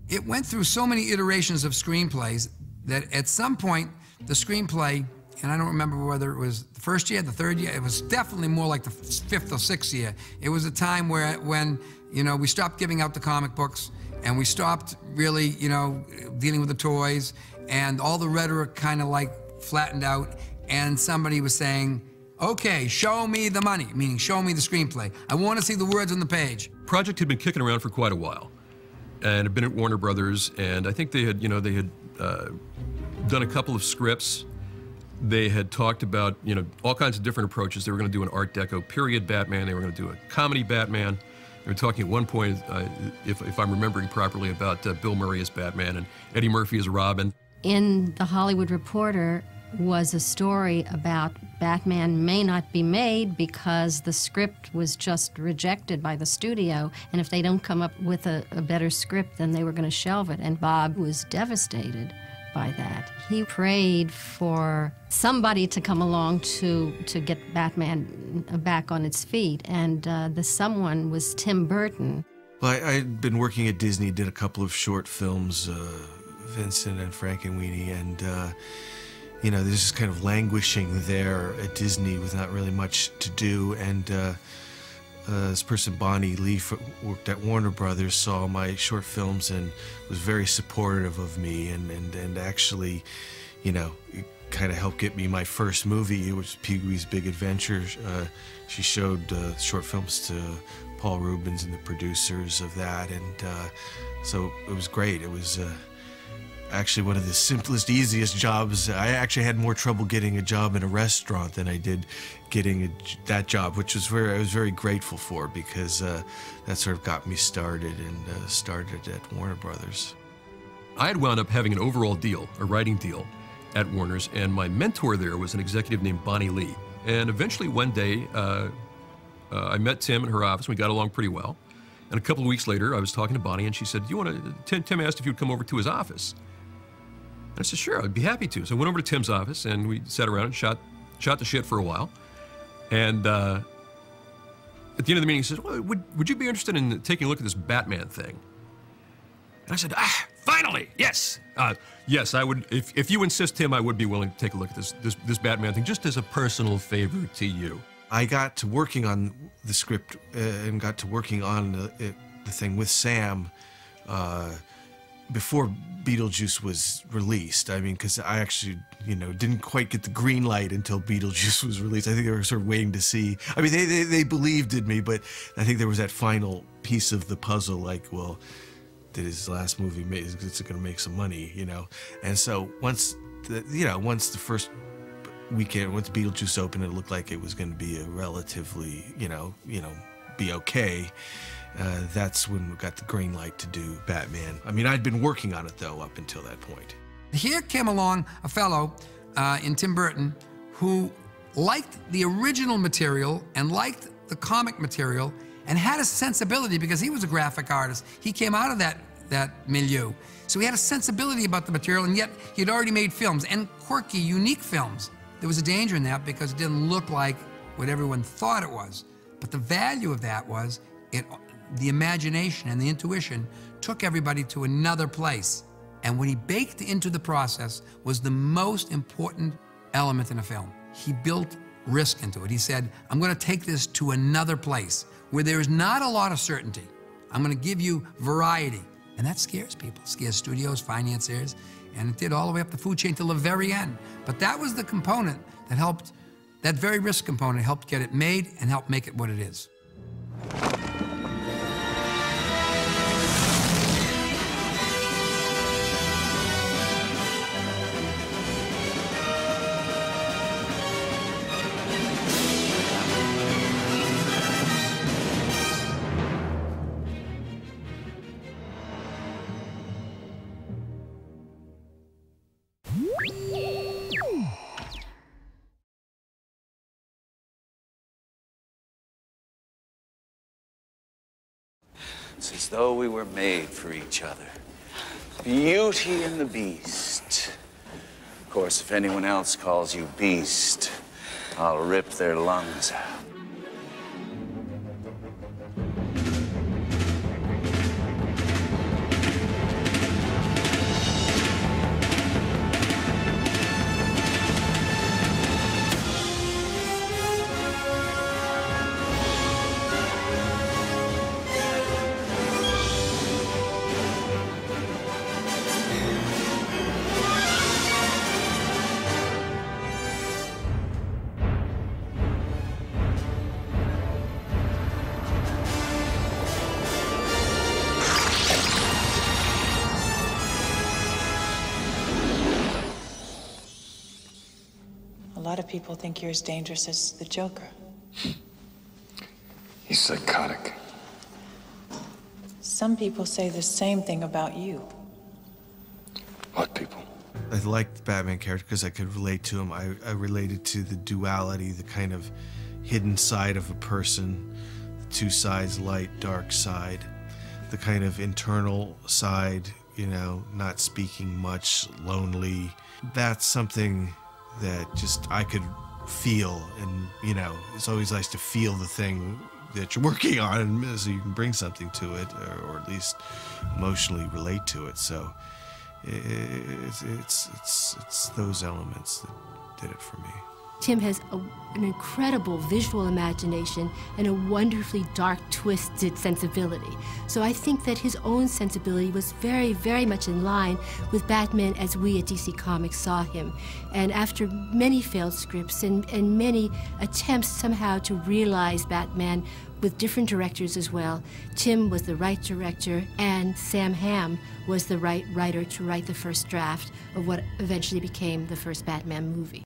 It went through so many iterations of screenplays that at some point, the screenplay, and I don't remember whether it was the first year, the third year, it was definitely more like the fifth or sixth year. It was a time when, you know, we stopped giving out the comic books and we stopped really, you know, dealing with the toys, and all the rhetoric kind of like flattened out, and somebody was saying, okay, show me the money, meaning show me the screenplay. I want to see the words on the page. Project had been kicking around for quite a while, and had been at Warner Brothers, and I think they had, you know, done a couple of scripts. They had talked about, you know, all kinds of different approaches. They were going to do an Art Deco period Batman. They were going to do a comedy Batman. They were talking at one point, if I'm remembering properly, about Bill Murray as Batman and Eddie Murphy as Robin. In The Hollywood Reporter was a story about Batman may not be made because the script was just rejected by the studio, and if they don't come up with a better script, then they were going to shelve it, and Bob was devastated by that. He prayed for somebody to come along to get Batman back on its feet, and the someone was Tim Burton. Well, I'd been working at Disney, did a couple of short films, Vincent and Frankenweenie, and you know, there's just kind of languishing there at Disney with not really much to do, and this person, Bonnie Lee, worked at Warner Brothers, saw my short films and was very supportive of me, and actually, you know, kind of helped get me my first movie. It was Pee-wee's Big Adventure. She showed short films to Paul Rubens and the producers of that, and so it was great. It was actually one of the simplest, easiest jobs. I actually had more trouble getting a job in a restaurant than I did getting that job, which was I was very grateful for, because that sort of got me started, and started at Warner Brothers. I had wound up having an overall deal, a writing deal, at Warner's, and my mentor there was an executive named Bonnie Lee. And eventually one day, I met Tim in her office. We got along pretty well. And a couple of weeks later, I was talking to Bonnie, and she said, Tim asked if you'd come over to his office. And I said, sure, I'd be happy to. So I went over to Tim's office, and we sat around and shot the shit for a while. And at the end of the meeting, he says, well, would you be interested in taking a look at this Batman thing? And I said, finally, yes. Yes, I would. If you insist, Tim, I would be willing to take a look at this Batman thing, just as a personal favor to you. I got to working on the script and got to working on the thing with Sam before Beetlejuice was released. I mean, because I actually, you know, didn't quite get the green light until Beetlejuice was released. I think they were sort of waiting to see. I mean, they believed in me, but I think there was that final piece of the puzzle, like, well, did his last movie is it going to make some money, you know? And so once the first weekend, once Beetlejuice opened, it looked like it was going to be a relatively, be okay. That's when we got the green light to do Batman. I mean, I'd been working on it, though, up until that point. Here came along a fellow in Tim Burton who liked the original material and liked the comic material and had a sensibility, because he was a graphic artist. He came out of that milieu. So he had a sensibility about the material, and yet he'd already made films, and quirky, unique films. There was a danger in that because it didn't look like what everyone thought it was. But the value of that was the imagination and the intuition took everybody to another place. And what he baked into the process was the most important element in a film. He built risk into it. He said, I'm going to take this to another place where there is not a lot of certainty. I'm going to give you variety. And that scares people, scares studios, financiers, and it did all the way up the food chain till the very end. But that was the component that helped, that very risk component helped get it made and helped make it what it is. It's as though we were made for each other. Beauty and the Beast. Of course, if anyone else calls you Beast, I'll rip their lungs out. lot of people think you're as dangerous as the Joker. He's psychotic. Some people say the same thing about you. What people? I liked the Batman character because I could relate to him. I related to the duality, the kind of hidden side of a person, the two sides, light, dark side, the kind of internal side, you know, not speaking much, lonely. That's something that just I could feel, and, you know, it's always nice to feel the thing that you're working on so you can bring something to it, or at least emotionally relate to it. So it's those elements that did it for me. Tim has an incredible visual imagination and a wonderfully dark, twisted sensibility. So I think that his own sensibility was very, very much in line with Batman as we at DC Comics saw him. And after many failed scripts and many attempts somehow to realize Batman with different directors as well, Tim was the right director and Sam Hamm was the right writer to write the first draft of what eventually became the first Batman movie.